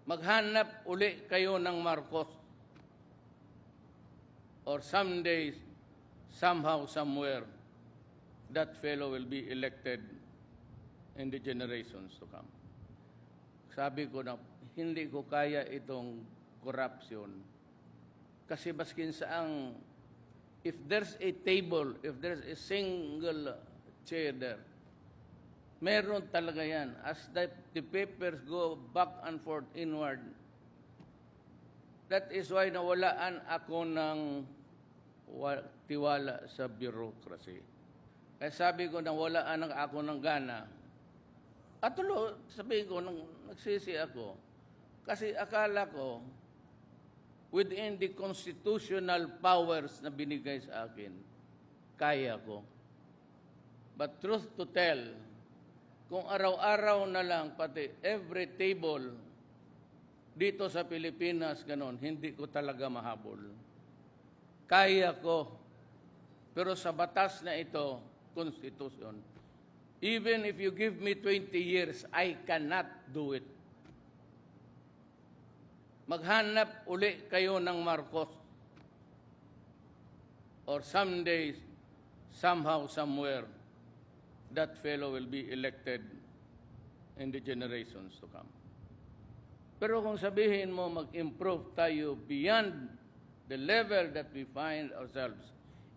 maghanap uli kayo ng Marcos. Or someday, somehow, somewhere, that fellow will be elected in the generations to come. Sabi ko na, hindi ko kaya itong corruption. Kasi baskin saang, if there's a table, if there's a single chair there, meron talaga yan. As the papers go back and forth inward, that is why nawalaan ako ng tiwala sa bureaucracy. Kaya sabi ko, nawalaan ako ng gana. At tulo, sabi ko, nagsisi ako. Kasi akala ko, within the constitutional powers na binigay sa akin, kaya ko. But truth to tell, kung araw-araw na lang, pati every table dito sa Pilipinas, ganon, hindi ko talaga mahabol. Kaya ko. Pero sa batas na ito, Constitution, even if you give me 20 years, I cannot do it. Maghanap uli kayo ng Marcos. Or someday, somehow, somewhere, that fellow will be elected in the generations to come. Pero kung sabihin mo mag-improve tayo beyond the level that we find ourselves,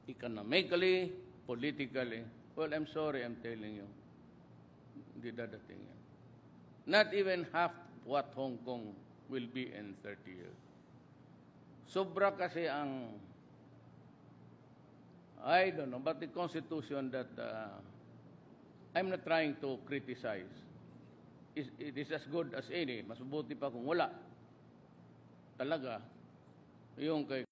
economically, politically, well, I'm sorry, I'm telling you, hindi dadating yan. Not even half what Hong Kong will be in 30 years. Sobra kasi ang, I don't know, but the Constitution that I'm not trying to criticize. It is as good as any. Mas mabuti pa kung wala. Talaga, yung kay